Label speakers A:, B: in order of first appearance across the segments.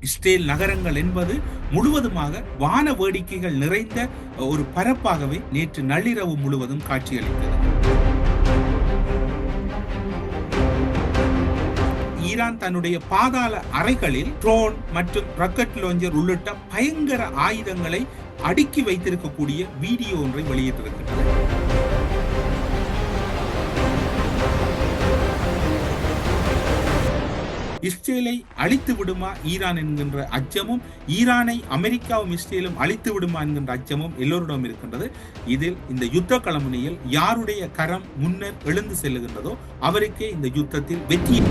A: Israel நகரங்கள் என்பது முழுவதுமாக வான வேடிக்கைகள் நிறைந்த ஒரு பரப்பாகவே நேற்று நள்ளிரவு முழுவதும் காட்சியளித்தது. ஈரான் தன்னுடைய பாதாள அறைகளில் ட்ரோன் மற்றும் ராக்கெட் லாஞ்சர் உள்ளிட்ட பயங்கர ஆயுதங்களை அடுக்கி வைத்திருக்கக்கூடிய வீடியோ ஒன்றை வெளியிட்டிருக்கிறது. இஸ்ரேலை அழித்து விடுமா ஈரான் என்கின்ற அச்சமும், ஈரானை அமெரிக்காவும் இஸ்ரேலும் அழித்து விடுமா என்கின்ற அச்சமும் எல்லோரிடம் இருக்கின்றது. இதில் இந்த யுத்த களமுனையில் யாருடைய கரம் முன்னர் எழுந்து செல்லுகின்றதோ அவருக்கே இந்த யுத்தத்தில் வெற்றி.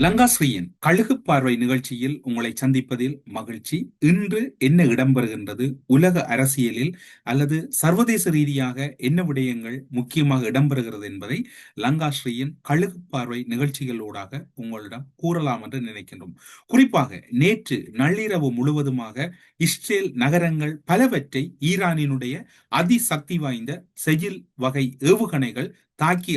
A: லங்காஸ்ரீயின் கழுகு பார்வை நிகழ்ச்சியில் உங்களை சந்திப்பதில் மகிழ்ச்சி. இன்று என்ன இடம்பெறுகின்றது, உலக அரசியலில் அல்லது சர்வதேச ரீதியாக என்ன விடயங்கள் முக்கியமாக இடம்பெறுகிறது என்பதை லங்காஸ்ரீயின் கழுகு பார்வை நிகழ்ச்சிகளூடாக உங்களிடம் கூறலாம் என்று நினைக்கின்றோம். குறிப்பாக நேற்று நள்ளிரவு முழுவதுமாக இஸ்ரேல் நகரங்கள் பலவற்றை ஈரானினுடைய அதிசக்தி வாய்ந்த செஜில் வகை ஏவுகணைகள் தாக்கி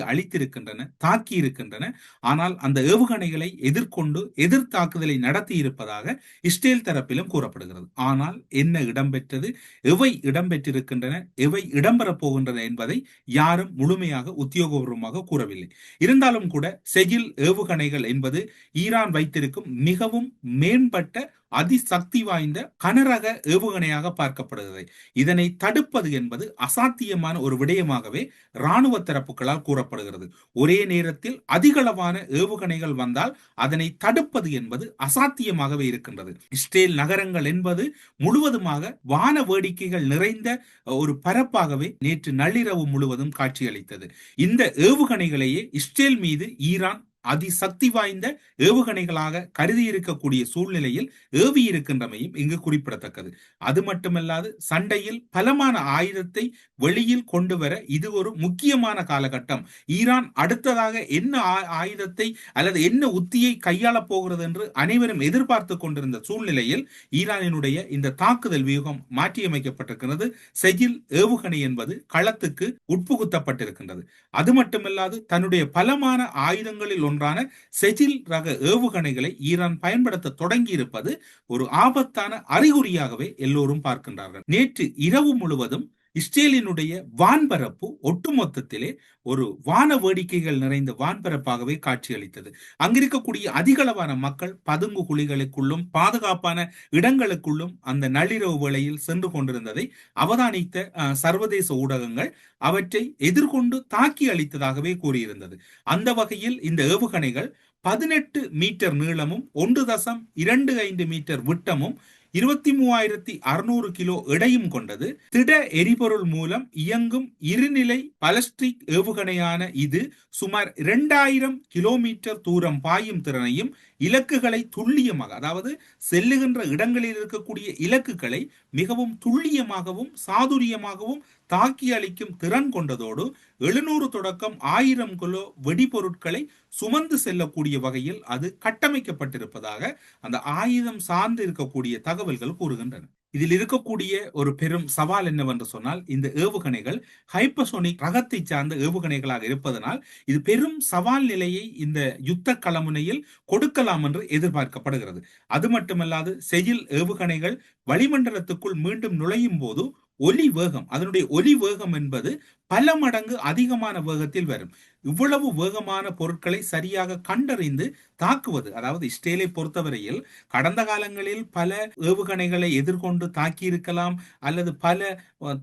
A: இருக்கின்றன. ஆனால் அந்த ஏவுகணைகளை எதிர்கொண்டு எதிர்த்தாக்குதலை நடத்தி இருப்பதாக இஸ்ரேல் தரப்பிலும் கூறப்படுகிறது. ஆனால் என்ன இடம்பெற்றது, எவை இடம்பெற்றிருக்கின்றன, எவை இடம்பெறப் போகின்றன என்பதை யாரும் முழுமையாக உத்தியோகபூர்வமாக கூறவில்லை. இருந்தாலும் கூட செஜில் ஏவுகணைகள் என்பது ஈரான் வைத்திருக்கும் மிகவும் மேம்பட்ட அதிசக்தி வாய்ந்த கனரக ஏவுகணையாக பார்க்கப்படுகிறது. இதனை தடுப்பது என்பது அசாத்தியமான ஒரு விடயமாகவே இராணுவ தரப்புகளால் கூறப்படுகிறது. ஒரே நேரத்தில் அதிகளவான ஏவுகணைகள் வந்தால் அதனை தடுப்பது என்பது அசாத்தியமாகவே இருக்கின்றது. இஸ்ரேல் நகரங்கள் என்பது முழுவதுமாக வான வேடிக்கைகள் நிறைந்த ஒரு பரப்பாகவே நேற்று நள்ளிரவு முழுவதும் காட்சியளித்தது. இந்த ஏவுகணைகளையே இஸ்ரேல் மீது ஈரான் அதிசக்தி வாய்ந்த ஏவுகணைகளாக கருதி இருக்கக்கூடிய சூழ்நிலையில் ஏவி இருக்கின்றமையும் இங்கு குறிப்பிடத்தக்கது. அது மட்டுமல்லாது சண்டையில் பலமான ஆயுதத்தை வெளியில் கொண்டு வர இது ஒரு முக்கியமான காலகட்டம். ஈரான் அடுத்ததாக என்ன ஆயுதத்தை அல்லது என்ன உத்தியை கையாளப் போகிறது என்று அனைவரும் எதிர்பார்த்து கொண்டிருந்த சூழ்நிலையில் ஈரானினுடைய இந்த தாக்குதல் வியூகம் மாற்றியமைக்கப்பட்டிருக்கிறது. செஜில் ஏவுகணை என்பது களத்துக்கு உட்புகுத்தப்பட்டிருக்கின்றது. அது மட்டுமல்லாது தன்னுடைய பலமான ஆயுதங்களில் ஒன்றான செஜில் ரக ஏவுகணைகளை ஈரான் பயன்படுத்த தொடங்கி இருப்பது ஒரு ஆபத்தான அறிகுறியாகவே எல்லோரும் பார்க்கின்றார்கள். நேற்று இரவு முழுவதும் இஸ்ரேலினுடைய வான்பரப்பு ஒட்டுமொத்தத்திலே ஒரு வான வேடிக்கைகள் நிறைந்த வான்பரப்பாகவே காட்சியளித்தது. அங்கிருக்கக்கூடிய அதிகளவான மக்கள் பதுங்கு குழிகளுக்குள்ளும் பாதுகாப்பான இடங்களுக்குள்ளும் அந்த நள்ளிரவு வேளையில் சென்று கொண்டிருந்ததை அவதானித்த சர்வதேச ஊடகங்கள் அவற்றை எதிர்கொண்டு தாக்கி அளித்ததாகவே கூறியிருந்தது. அந்த வகையில் இந்த ஏவுகணைகள் 18 மீட்டர் நீளமும் 1.25 மீட்டர் விட்டமும் 23,600 கிலோ எடையும் கொண்டது. திட எரிபொருள் மூலம் இயங்கும் இருநிலை பலஸ்டிக் ஏவுகணையான இது சுமார் 2000 கிலோமீட்டர் தூரம் பாயும் திறனையும் இலக்குகளை துல்லியமாக, அதாவது செல்லுகின்ற இடங்களில் இருக்கக்கூடிய இலக்குகளை மிகவும் துல்லியமாகவும் சாதுரியமாகவும் தாக்கி அளிக்கும் திறன் கொண்டதோடு 700 தொடக்கம் 1000 கிலோ வெடிபொருட்களை சுமந்து செல்லக்கூடிய வகையில் அது கட்டமைக்கப்பட்டிருப்பதாக அந்த ஆயுதம் சார்ந்து இருக்கக்கூடிய தகவல்கள் கூறுகின்றன. இதில் இருக்கக்கூடிய ஒரு பெரும் சவால் என்னவென்று சொன்னால், இந்த ஏவுகணைகள் ஹைப்பர்சோனிக் ரகத்தை சார்ந்த ஏவுகணைகளாக இருப்பதனால் இது பெரும் சவால் நிலையை இந்த யுத்த களமுனையில் கொடுக்கலாம் என்று எதிர்பார்க்கப்படுகிறது. அது மட்டுமல்லாது செஜில் ஏவுகணைகள் வளிமண்டலத்துக்குள் மீண்டும் நுழையும் போது ஒலி வேகம், அதனுடைய ஒலி வேகம் என்பது பல மடங்கு அதிகமான வேகத்தில் வரும். இவ்வளவு வேகமான பொருட்களை சரியாக கண்டறிந்து தாக்குவது, அதாவது இஸ்ரேலை பொறுத்தவரையில் கடந்த காலங்களில் பல ஏவுகணைகளை எதிர்கொண்டு தாக்கி இருக்கலாம் அல்லது பல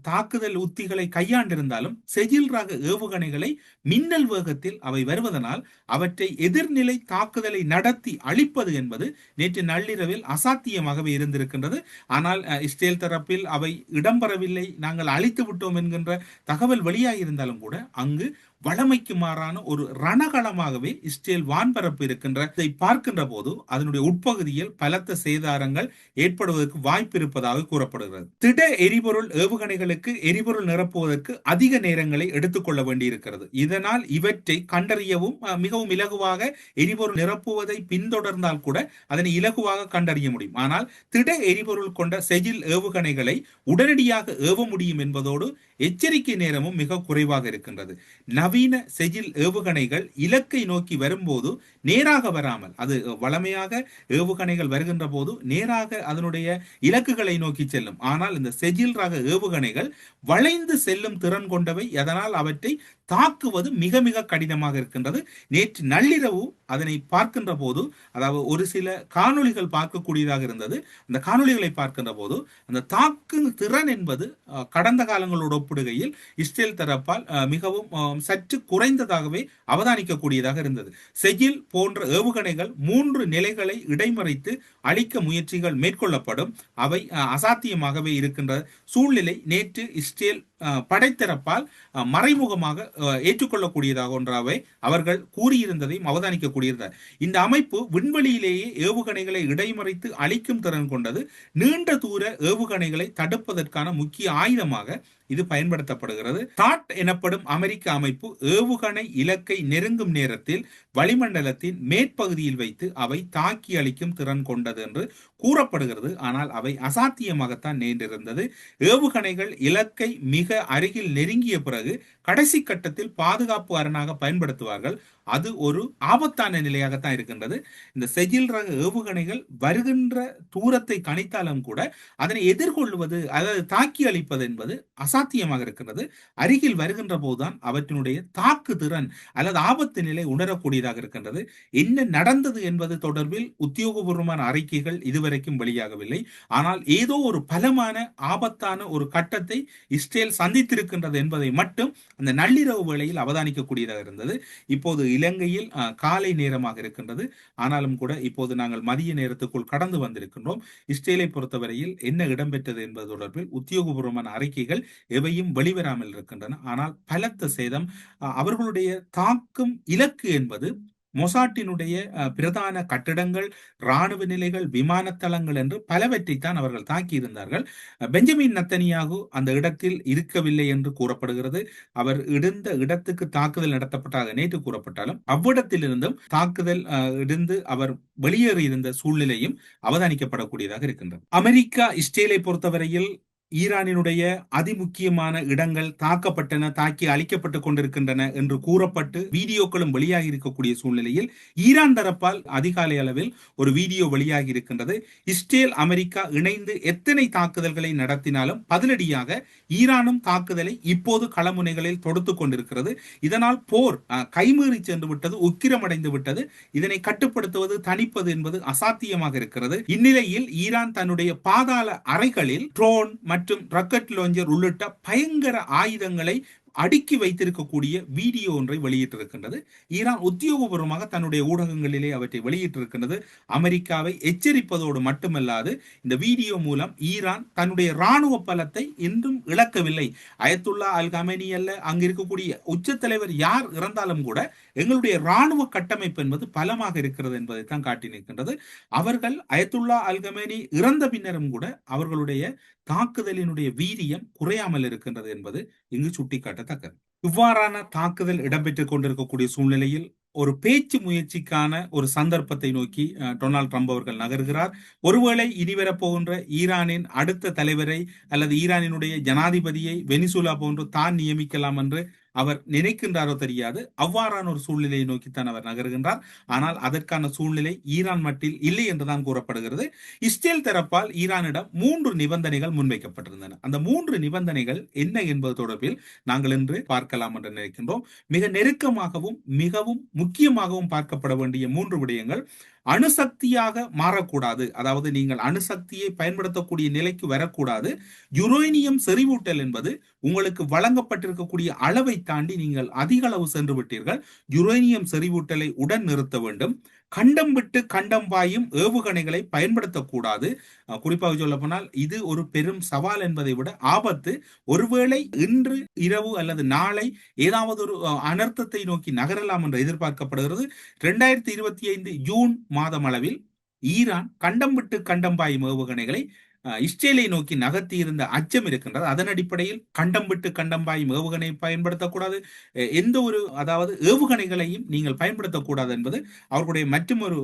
A: தாக்குதல் உத்திகளை கையாண்டிருந்தாலும் செஜில் ரக ஏவுகணைகளை மின்னல் வேகத்தில் அவை வருவதனால் அவற்றை எதிர்நிலை தாக்குதலை நடத்தி அழிப்பது என்பது நேற்று நள்ளிரவில் அசாத்தியமாகவே இருந்திருக்கின்றது. ஆனால் இஸ்ரேல் தரப்பில் அவை இடம்பெறவில்லை, நாங்கள் அழித்து விட்டோம் என்கின்ற தகவல் வெளியாகியிருந்தாலும் கூட அங்கு வளமைக்கு மாறான ஒரு ரணகளமாகவே இஸ்ரேல் வான்பரப்பு இருக்கின்றதை பார்க்கின்ற போது அதனுடைய உட்பகுதியில் பலத்த சேதாரங்கள் ஏற்படுவதற்கு வாய்ப்பு இருப்பதாக கூறப்படுகிறது. திட எரிபொருள் ஏவுகணைகளுக்கு எரிபொருள் நிரப்புவதற்கு அதிக நேரங்களை எடுத்துக்கொள்ள வேண்டியிருக்கிறது. இதனால் இவற்றை கண்டறியவும் மிகவும் இலகுவாக எரிபொருள் நிரப்புவதை பின்தொடர்ந்தால் கூட அதனை இலகுவாக கண்டறிய முடியும். ஆனால் திட எரிபொருள் கொண்ட செஜில் ஏவுகணைகளை உடனடியாக ஏவ முடியும் என்பதோடு எச்சரிக்கை நேரமும் மிக குறைவாக இருக்கின்றது. நவீன செஜில் ஏவுகணைகள் இலக்கை நோக்கி வரும்போது நேராக வராமல், அது வளமையாக ஏவுகணைகள் வருகின்ற போது நேராக அதனுடைய இலக்குகளை நோக்கி செல்லும். ஆனால் இந்த செஜில் ரக ஏவுகணைகள் வளைந்து செல்லும் திறன் கொண்டவை. அதனால் அவற்றை தாக்குவது மிக மிக கடினமாக இருக்கின்றது. நேற்று நள்ளிரவு அதனை பார்க்கின்ற போது, அதாவது ஒரு சில காணொளிகள் பார்க்கக்கூடியதாக இருந்தது. அந்த காணொளிகளை பார்க்கின்ற போது அந்த தாக்கு திறன் என்பது கடந்த காலங்களோடு ஒப்பிடுகையில் இஸ்ரேல் தரப்பால் மிகவும் சற்று குறைந்ததாகவே அவதானிக்கக்கூடியதாக இருந்தது. செஜில் போன்ற ஏவுகணைகள் 3 நிலைகளை இடைமறித்து அழிக்க முயற்சிகள் மேற்கொள்ளப்படும். அவை அசாத்தியமாகவே இருக்கின்ற சூழ்நிலை நேற்று இஸ்ரேல் படைத்தரப்பால் மறைமுகமாக ஏற்றுக்கொள்ளக்கூடியதாக ஒன்றாவை அவர்கள் கூறியிருந்ததையும் அவதானிக்கக்கூடியது. இந்த அமைப்பு விண்வெளியிலேயே ஏவுகணைகளை இடைமறித்து அழிக்கும் திறன் கொண்டது. நீண்ட தூர ஏவுகணைகளை தடுப்பதற்கான முக்கிய ஆயுதமாக இது பயன்படுத்தப்படுகிறது. தாட் எனப்படும் அமெரிக்க அமைப்பு ஏவுகணை இலக்கை நெருங்கும் நேரத்தில் வளிமண்டலத்தின் மேற்பகுதியில் வைத்து அவை தாக்கி அளிக்கும் திறன் கொண்டது என்று கூறப்படுகிறது. ஆனால் அவை அசாத்தியமாகத்தான் நேர்ந்திருந்தது. ஏவுகணைகள் இலக்கை மிக அருகில் நெருங்கிய பிறகு கடைசி கட்டத்தில் பாதுகாப்பு அரணாக பயன்படுத்துவார்கள். அது ஒரு ஆபத்தான நிலையாகத்தான் இருக்கின்றது. இந்த செஜில் ரக ஏவுகணைகள் வருகின்ற தூரத்தை கணித்தாலும் கூட அதனை எதிர்கொள்வது, அதாவது தாக்கி அளிப்பது என்பது அசாத்தியமாக இருக்கிறது. அருகில் வருகின்ற போதுதான் அவற்றினுடைய தாக்கு திறன் அல்லது ஆபத்து நிலை உணரக்கூடியதாக இருக்கின்றது. என்ன நடந்தது என்பது தொடர்பில் உத்தியோகபூர்வமான அறிக்கைகள் இதுவரைக்கும் வெளியாகவில்லை. ஆனால் ஏதோ ஒரு பலமான ஆபத்தான ஒரு கட்டத்தை இஸ்ரேல் சந்தித்திருக்கின்றது என்பதை மட்டும் அந்த நள்ளிரவு வேளையில் அவதானிக்கக்கூடியதாக இருந்தது. இப்போது இலங்கையில் காலை நேரமாக இருக்கின்றது. ஆனாலும் கூட இப்போது நாங்கள் மதிய நேரத்துக்குள் கடந்து வந்திருக்கின்றோம். இஸ்ரேலை பொறுத்தவரையில் என்ன இடம்பெற்றது என்பது தொடர்பில் உத்தியோகபூர்வமான அறிக்கைகள் எவையும் வெளிவராமல் இருக்கின்றன. ஆனால் பலத்த சேதம், அவர்களுடைய தாக்கும் இலக்கு என்பது மொசாட்டினுடைய பிரதான கட்டிடங்கள், இராணுவ நிலைகள், விமான தளங்கள் என்று பலவற்றைத்தான் அவர்கள் தாக்கியிருந்தார்கள். பெஞ்சமின் நத்தனியாகு அந்த இடத்தில் இருக்கவில்லை என்று கூறப்படுகிறது. அவர் இருந்த இடத்துக்கு தாக்குதல் நடத்தப்பட்டதாக நேற்று கூறப்பட்டாலும் அவ்விடத்திலிருந்தும் தாக்குதல் இருந்து அவர் வெளியேறியிருந்த சூழ்நிலையும் அவதானிக்கப்படக்கூடியதாக இருக்கின்றது. அமெரிக்கா இஸ்ரேலை பொறுத்தவரையில் ஈரானினுடைய அதிமுக்கியமான இடங்கள் தாக்கப்பட்டன, தாக்கி அழிக்கப்பட்டுக் கொண்டிருக்கின்றன என்று கூறப்பட்டு வீடியோக்களும் வெளியாகி இருக்கக்கூடிய சூழ்நிலையில் ஈரான் தரப்பால் அதிகாலை அளவில் ஒரு வீடியோ வெளியாகி இருக்கின்றது. இஸ்ரேல் அமெரிக்கா இணைந்து எத்தனை தாக்குதல்களை நடத்தினாலும் பதிலடியாக ஈரானும் தாக்குதலை இப்போது களமுனைகளில் தொடுத்துக் கொண்டிருக்கிறது. இதனால் போர் கைமீறி சென்று விட்டது, உக்கிரமடைந்து விட்டது. இதனை கட்டுப்படுத்துவது, தணிப்பது என்பது அசாத்தியமாக இருக்கிறது. இந்நிலையில் ஈரான் தன்னுடைய பாதாள அறைகளில் ட்ரோன் மற்றும் ராக்கெட் லாஞ்சர் உள்ளிட்ட பயங்கர ஆயுதங்களை அடுக்கி வைத்திருக்கக்கூடிய வீடியோ ஒன்றை வெளியிட்டிருக்கின்றது. ஈரான் உத்தியோகபூர்வமாக தன்னுடைய ஊடகங்களிலே அவற்றை வெளியிட்டிருக்கின்றது. அமெரிக்காவை எச்சரிப்பதோடு மட்டுமல்லாது இந்த வீடியோ மூலம் ஈரான் தன்னுடைய இராணுவ பலத்தை இன்றும் இழக்கவில்லை. அயத்துல்லா அல் கமேனி அல்ல, அங்கு இருக்கக்கூடிய உச்ச தலைவர் யார் இறந்தாலும் கூட எங்களுடைய இராணுவ கட்டமைப்பு என்பது பலமாக இருக்கிறது என்பதை தான் காட்டி நிற்கின்றது. அவர்கள் அயத்துல்லா அல் கமேனி இறந்த பின்னரும் கூட அவர்களுடைய தாக்குதலினுடைய வீரியம் குறையாமல் இருக்கின்றது என்பது இங்கு சுட்டிக்காட்டத்தக்கது. இவ்வாறான தாக்குதல் இடம்பெற்றுக் கொண்டிருக்கக்கூடிய சூழ்நிலையில் ஒரு பேச்சு முயற்சிக்கான ஒரு சந்தர்ப்பத்தை நோக்கி டொனால்ட் ட்ரம்ப் அவர்கள் நகர்கிறார். ஒருவேளை இனிவரப்போகின்ற ஈரானின் அடுத்த தலைவரை அல்லது ஈரானினுடைய ஜனாதிபதியை வெனிசுலா போன்று தான் நியமிக்கலாம் என்று அவர் நினைக்கின்றாரோ தெரியாது. அவ்வாறான ஒரு சூழ்நிலையை நோக்கித்தான் அவர் நகர்கின்றார். ஆனால் அதற்கான சூழ்நிலை ஈரான் மட்டில் இல்லை என்றுதான் கூறப்படுகிறது. இஸ்ரேல் தரப்பால் ஈரானிடம் 3 நிபந்தனைகள் முன்வைக்கப்பட்டிருந்தன. அந்த 3 நிபந்தனைகள் என்ன என்பது தொடர்பில் நாங்கள் இன்று பார்க்கலாம் என்று நினைக்கின்றோம். மிக நெருக்கமாகவும் மிகவும் முக்கியமாகவும் பார்க்கப்பட வேண்டிய 3 விடயங்கள். அணுசக்தியாக மாறக்கூடாது, அதாவது நீங்கள் அணுசக்தியை பயன்படுத்தக்கூடிய நிலைக்கு வரக்கூடாது. யுரேனியம் செறிவூட்டல் என்பது உங்களுக்கு வழங்கப்பட்டிருக்கக்கூடிய அளவை தாண்டி நீங்கள் அதிக அளவு சென்று விட்டீர்கள். யுரேனியம் செறிவூட்டலை உடன் நிறுத்த வேண்டும். கண்டம் விட்டு கண்டம் பாயும் ஏவுகணைகளை பயன்படுத்தக்கூடாது. குறிப்பாக சொல்ல போனால் இது ஒரு பெரும் சவால் என்பதை விட ஆபத்து. ஒருவேளை இன்று இரவு அல்லது நாளை ஏதாவது ஒரு அனர்த்தத்தை நோக்கி நகரலாம் என்று எதிர்பார்க்கப்படுகிறது. 2025 ஜூன் மாதம் அளவில் ஈரான் கண்டம் விட்டு கண்டம் பாயும் ஏவுகணைகளை இஸ்ரேலை நோக்கி நகர்த்தி இருந்த அச்சம் இருக்கின்றது. அதன் அடிப்படையில் கண்டம் விட்டு கண்டம் பாயும் ஏவுகணை பயன்படுத்தக்கூடாது, எந்த ஒரு அதாவது ஏவுகணைகளையும் நீங்கள் பயன்படுத்தக்கூடாது என்பது அவர்களுடைய மற்றொரு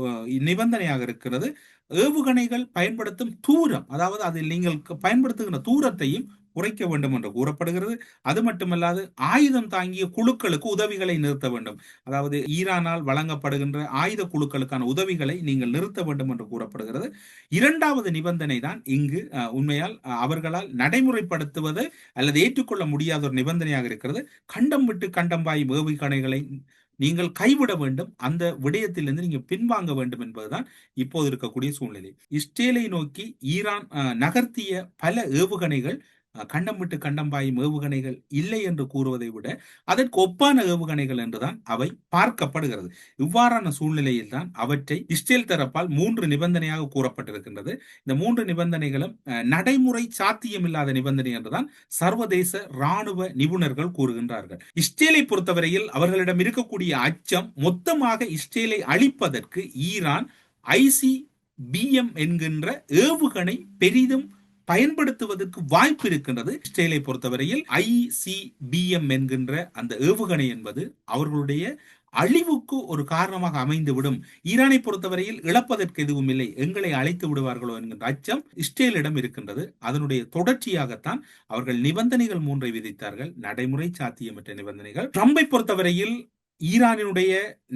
A: நிபந்தனையாக இருக்கிறது. ஏவுகணைகள் பயன்படுத்தும் தூரம், அதாவது அதில் நீங்கள் பயன்படுத்துகின்ற தூரத்தையும் குறைக்க வேண்டும் என்று கூறப்படுகிறது. அது மட்டுமல்லாது ஆயுதம் தாங்கிய குழுக்களுக்கு உதவிகளை நிறுத்த வேண்டும். அதாவது ஈரானால் வழங்கப்படுகின்ற ஆயுத குழுக்களுக்கான உதவிகளை நீங்கள் நிறுத்த வேண்டும் என்று கூறப்படுகிறது. இரண்டாவது நிபந்தனை தான் இங்கு உண்மையால் அவர்களால் நடைமுறைப்படுத்துவது அல்லது ஏற்றுக்கொள்ள முடியாத ஒரு நிபந்தனையாக இருக்கிறது. கண்டம் விட்டு கண்டம் பாயும் ஏவுகணைகளை நீங்கள் கைவிட வேண்டும், அந்த விடயத்திலிருந்து நீங்க பின்வாங்க வேண்டும் என்பதுதான் இப்போது இருக்கக்கூடிய சூழ்நிலை. இஸ்ரேலை நோக்கி ஈரான் நகர்த்திய பல ஏவுகணைகள் கண்டம் விட்டு கண்டம் பாயும் ஏவுகணைகள் இல்லை என்று கூறுவதை விட அதற்கு ஒப்பான ஏவுகணைகள் என்றுதான் அவை பார்க்கப்படுகிறது. இவ்வாறான சூழ்நிலையில் தான் அவற்றை இஸ்ரேல் தரப்பால் 3 நிபந்தனையாக கூறப்பட்டிருக்கின்றது. இந்த 3 நிபந்தனைகளும் நடைமுறை சாத்தியமில்லாத நிபந்தனை என்றுதான் சர்வதேச ராணுவ நிபுணர்கள் கூறுகின்றார்கள். இஸ்ரேலை பொறுத்தவரையில் அவர்களிடம் இருக்கக்கூடிய அச்சம் மொத்தமாக இஸ்ரேலை அழிப்பதற்கு ஈரான் ICBM என்கின்ற ஏவுகணை பெரிதும் பயன்படுத்துவதற்கு வாய்ப்பு இருக்கின்றது. இஸ்ரேலை பொறுத்தவரையில் ICBM என்கின்ற அந்த ஏவுகணை என்பது அவர்களுடைய அழிவுக்கு ஒரு காரணமாக அமைந்துவிடும். ஈரானை பொறுத்தவரையில் இழப்பதற்கு எதுவும் இல்லை, எங்களை அழைத்து விடுவார்களோ என்கின்ற அச்சம் இஸ்ரேலிடம் இருக்கின்றது. அதனுடைய தொடர்ச்சியாகத்தான் அவர்கள் நிபந்தனைகள் 3 விதித்தார்கள், நடைமுறை சாத்தியமற்ற நிபந்தனைகள். ட்ரம்பை பொறுத்தவரையில் ஈரானினுடைய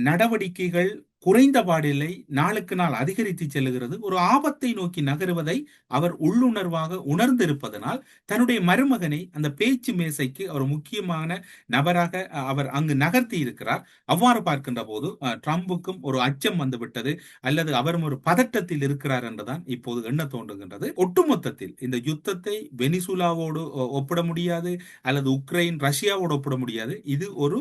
A: நடவடிக்கைகள் குறைந்த பாடில்லை, நாளுக்கு நாள் அதிகரித்து செல்லுகிறது. ஒரு ஆபத்தை நோக்கி நகருவதை அவர் உள்ளுணர்வாக உணர்ந்திருப்பதனால் தன்னுடைய மருமகனை அந்த பேச்சு மேசைக்கு ஒரு முக்கியமான நபராக அவர் அங்கு நகர்த்தி இருக்கிறார். அவ்வாறு பார்க்கின்ற போது ட்ரம்புக்கும் ஒரு அச்சம் வந்துவிட்டது, அல்லது அவரும் ஒரு பதட்டத்தில் இருக்கிறார் என்றுதான் இப்போது எண்ண தோன்றுகின்றது. ஒட்டுமொத்தத்தில் இந்த யுத்தத்தை வெனிசுலாவோடு ஒப்பிட முடியாது, அல்லது உக்ரைன் ரஷ்யாவோடு ஒப்பிட முடியாது. இது ஒரு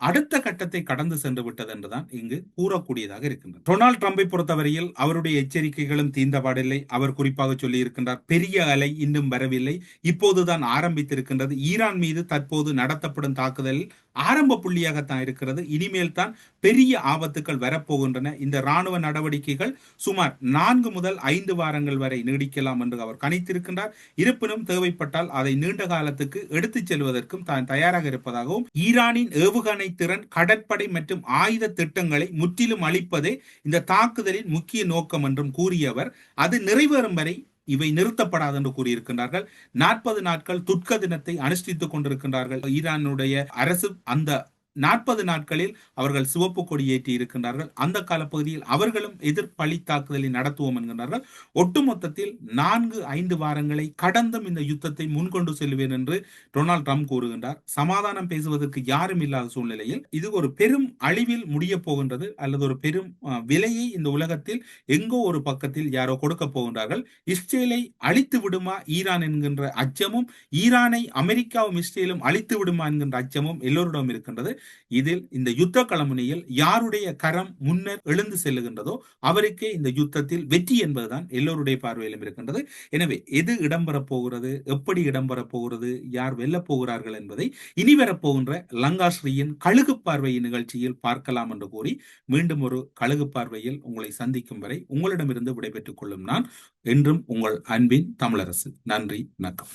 A: அடுத்த கட்டத்தை கடந்து சென்று விட்டது என்றுதான் இங்கு கூறக்கூடியதாக இருக்கின்றது. டொனால்ட் ட்ரம்பை பொறுத்தவரையில் அவருடைய எச்சரிக்கைகளும் தீர்ந்தபாடில்லை. அவர் குறிப்பாக சொல்லி இருக்கின்றார், பெரிய அலை இன்னும் வரவில்லை, இப்போதுதான் ஆரம்பித்திருக்கின்றது. ஈரான் மீது தற்போது நடத்தப்படும் தாக்குதலில் ஆரம்ப புள்ளியாகத்தான் இருக்கிறது, இனிமேல் தான் பெரிய ஆபத்துக்கள் வரப்போகின்றன. இந்த ராணுவ நடவடிக்கைகள் சுமார் 4 முதல் 5 வாரங்கள் வரை நீடிக்கலாம் என்று அவர் கணித்திருக்கின்றார். இருப்பினும் தேவைப்பட்டால் அதை நீண்ட காலத்துக்கு எடுத்துச் செல்வதற்கும் தான் தயாராக இருப்பதாகவும், ஈரானின் ஏவுகணை திறன், கடற்படை மற்றும் ஆயுத திட்டங்களை முற்றிலும் அழிப்பதே இந்த தாக்குதலின் முக்கிய நோக்கம் என்றும் கூறியவர், அது நிறைவேறும் வரை இவை நிறுத்தப்படாது என்று கூறியிருக்கின்றார்கள். 40 நாட்கள் துக்க தினத்தை அனுஷ்டித்துக் கொண்டிருக்கின்றார்கள். ஈரானுடைய அரசு அந்த 40 நாட்களில் அவர்கள் சிவப்பு கொடி ஏற்றி இருக்கின்றார்கள். அந்த காலப்பகுதியில் அவர்களும் எதிர்ப்பலி தாக்குதலை நடத்துவோம் என்கின்றார்கள். ஒட்டுமொத்தத்தில் 4-5 வாரங்களை கடந்தும் இந்த யுத்தத்தை முன்கொண்டு செல்வேன் என்று டொனால்ட் ட்ரம்ப் கூறுகின்றார். சமாதானம் பேசுவதற்கு யாரும் இல்லாத சூழ்நிலையில் இது ஒரு பெரும் அழிவில் முடிய போகின்றது, அல்லது ஒரு பெரும் விலையை இந்த உலகத்தில் எங்கோ ஒரு பக்கத்தில் யாரோ கொடுக்க போகின்றார்கள். இஸ்ரேலை அழித்து விடுமா ஈரான் என்கின்ற அச்சமும், ஈரானை அமெரிக்காவும் இஸ்ரேலும் அழித்து விடுமா என்கின்ற அச்சமும் எல்லோரிடம் இருக்கின்றது. இதில் இந்த யுத்த களமுனையில் யாருடைய கரம் முன்னர் எழுந்து செல்லுகின்றதோ அவருக்கே இந்த யுத்தத்தில் வெற்றி என்பதுதான் எல்லோருடைய பார்வையிலும் இருக்கின்றது. எனவே எது இடம்பெறப் போகிறது, எப்படி இடம்பெறப் போகிறது, யார் வெல்லப் போகிறார்கள் என்பதை இனி வரப்போகின்ற லங்காஸ்ரீயின் கழுகு பார்வை நிகழ்ச்சியில் பார்க்கலாம் என்று கூறி, மீண்டும் ஒரு கழுகு பார்வையில் உங்களை சந்திக்கும் வரை உங்களிடமிருந்து விடைபெற்றுக் கொள்ளும் நான் என்றும் உங்கள் அன்பின் தமிழரசு. நன்றி, வணக்கம்.